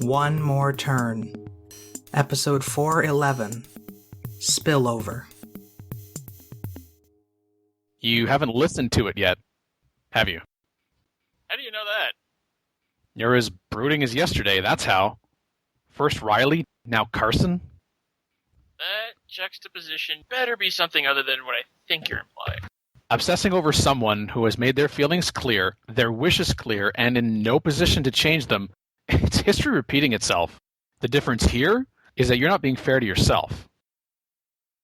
One More Turn. Episode 411. Spillover. You haven't listened to it yet, have you? How do you know that? You're as brooding as yesterday, that's how. First Riley, now Carson? That juxtaposition better be something other than what I think you're implying. Obsessing over someone who has made their feelings clear, their wishes clear, and in no position to change them, it's history repeating itself. The difference here is that you're not being fair to yourself.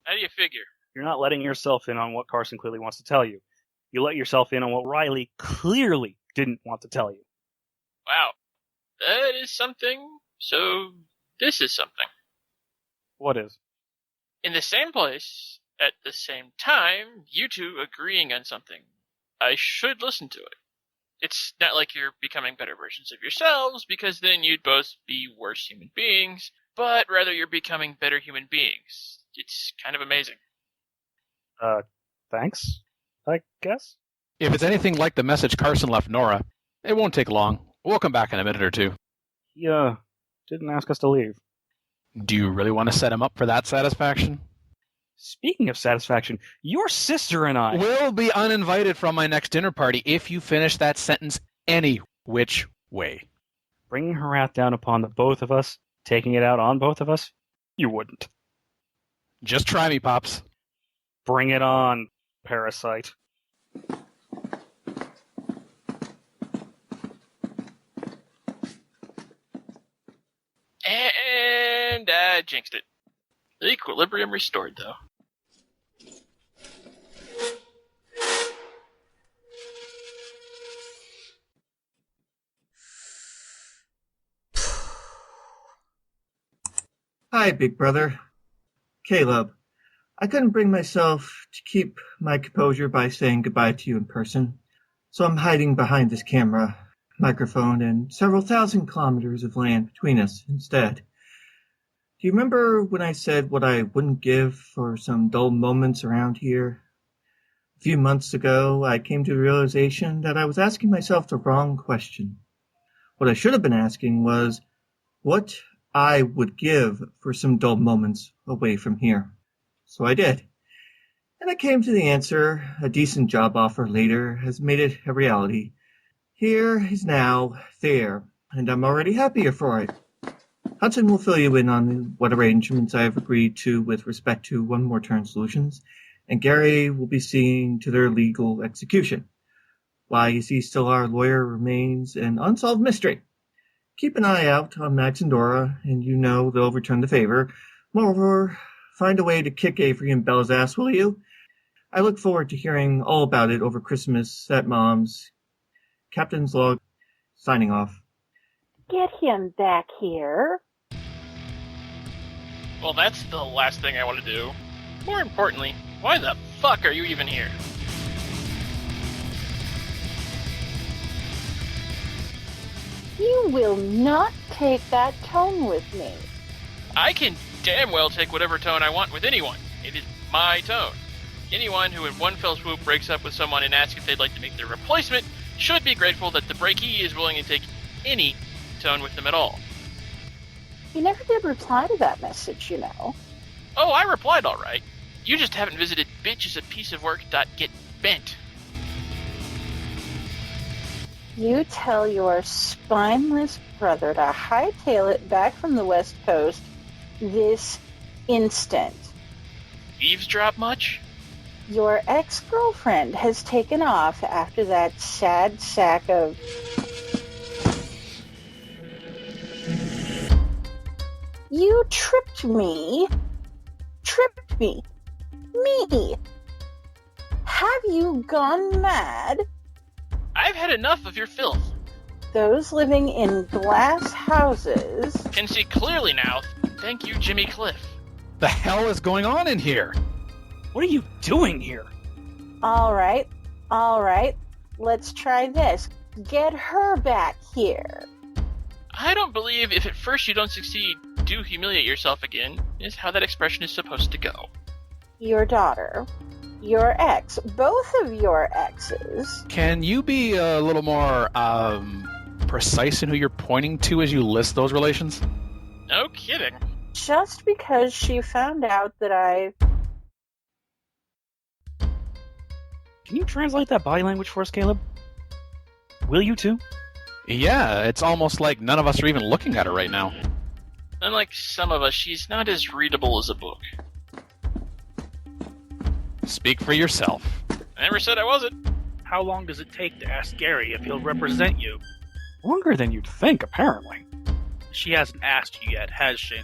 How do you figure? You're not letting yourself in on what Carson clearly wants to tell you. You let yourself in on what Riley clearly didn't want to tell you. Wow. That is something. So, this is something. What is? In the same place, at the same time, you two agreeing on something. I should listen to it. It's not like you're becoming better versions of yourselves, because then you'd both be worse human beings, but rather you're becoming better human beings. It's kind of amazing. Thanks, I guess? If it's anything like the message Carson left Nora, it won't take long. We'll come back in a minute or two. He, didn't ask us to leave. Do you really want to set him up for that satisfaction? Speaking of satisfaction, your sister and I... Will be uninvited from my next dinner party if you finish that sentence any which way. Bringing her wrath down upon the both of us, taking it out on both of us? You wouldn't. Just try me, Pops. Bring it on, parasite. And I jinxed it. The equilibrium restored, though. Hi, big brother. Caleb. I couldn't bring myself to keep my composure by saying goodbye to you in person, so I'm hiding behind this camera, microphone, and several thousand kilometers of land between us instead. Do you remember when I said what I wouldn't give for some dull moments around here? A few months ago, I came to the realization that I was asking myself the wrong question. What I should have been asking was, what I would give for some dull moments away from here. So I did. And I came to the answer a decent job offer later has made it a reality. Here is now there, and I'm already happier for it. Hudson will fill you in on what arrangements I have agreed to with respect to One More Turn Solutions, and Gary will be seeing to their legal execution. Why is he still our lawyer remains an unsolved mystery. Keep an eye out on Max and Dora, and you know they'll return the favor. Moreover, find a way to kick Avery and Bella's ass, will you? I look forward to hearing all about it over Christmas at Mom's. Captain's Log, signing off. Get him back here. Well, that's the last thing I want to do. More importantly, why the fuck are you even here? You will not take that tone with me. I can damn well take whatever tone I want with anyone. It is my tone. Anyone who in one fell swoop breaks up with someone and asks if they'd like to make their replacement should be grateful that the breakee is willing to take any tone with them at all. You never did reply to that message, you know. Oh, I replied all right. You just haven't visited bitchisapieceofwork.getbent. You tell your spineless brother to hightail it back from the West Coast this instant. Eavesdrop much? Your ex-girlfriend has taken off after that sad sack of... You tripped me. Tripped me. Me. Have you gone mad? I've had enough of your filth. Those living in glass houses... Can see clearly now. Thank you, Jimmy Cliff. The hell is going on in here? What are you doing here? All right. Let's try this. Get her back here. I don't believe if at first you don't succeed, do humiliate yourself again, is how that expression is supposed to go. Your daughter. Your ex. Both of your exes. Can you be a little more, precise in who you're pointing to as you list those relations? No kidding. Just because she found out that I... Can you translate that body language for us, Caleb? Will you too? Yeah, it's almost like none of us are even looking at her right now. Unlike some of us, she's not as readable as a book. Speak for yourself. I never said I wasn't. How long does it take to ask Gary if he'll represent you? Longer than you'd think, apparently. She hasn't asked you yet, has she?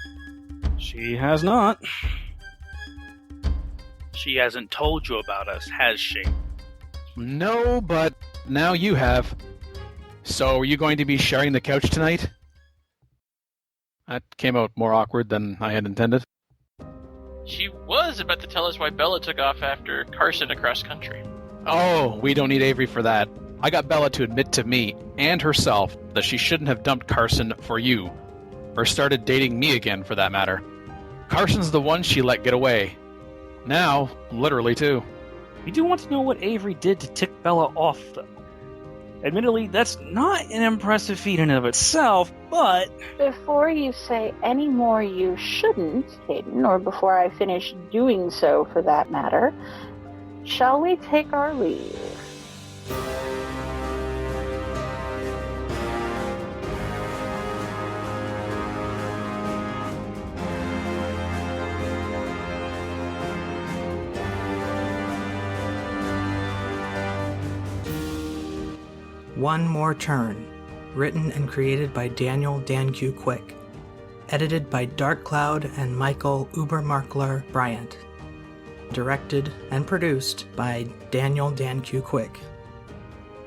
She has not. She hasn't told you about us, has she? No, but now you have. So, are you going to be sharing the couch tonight? That came out more awkward than I had intended. She was about to tell us why Bella took off after Carson across country. Oh, we don't need Avery for that. I got Bella to admit to me and herself that she shouldn't have dumped Carson for you. Or started dating me again, for that matter. Carson's the one she let get away. Now, literally, too. We do want to know what Avery did to tick Bella off, though. Admittedly, that's not an impressive feat in and of itself, but... Before you say any more you shouldn't, Hayden, or before I finish doing so for that matter, shall we take our leave? One More Turn, written and created by Daniel Dan Q. Quick, edited by Dark Cloud and Michael Ubermarkler Bryant, directed and produced by Daniel Dan Q. Quick.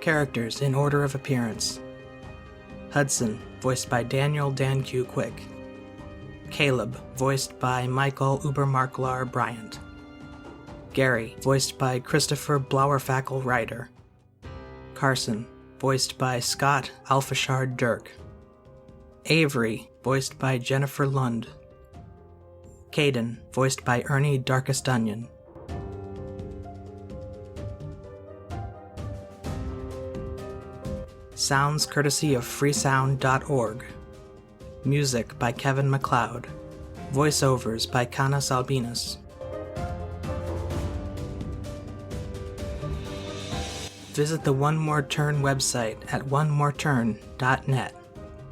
Characters in order of appearance: Hudson, voiced by Daniel Dan Q. Quick; Caleb, voiced by Michael Ubermarkler Bryant; Gary, voiced by Christopher Blauerfackel Ryder; Carson, voiced by Scott Alfashard Dirk; Avery, voiced by Jennifer Lund; Caden, voiced by Ernie Darkest Onion. Sounds courtesy of freesound.org. Music by Kevin MacLeod. Voiceovers by Canas Albinas. Visit the One More Turn website at onemoreturn.net.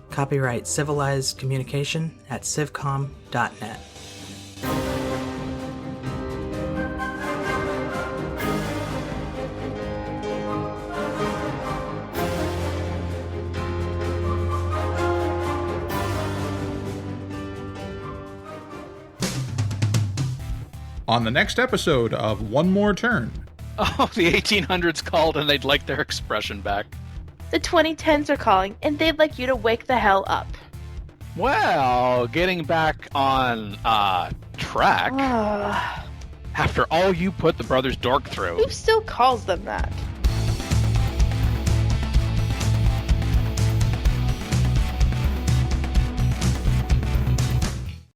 Copyright Civilized Communication at civcom.net. On the next episode of One More Turn. Oh, the 1800s called and they'd like their expression back. The 2010s are calling, and they'd like you to wake the hell up. Well, getting back on, track. After all you put the Brothers Dork through. Who still calls them that?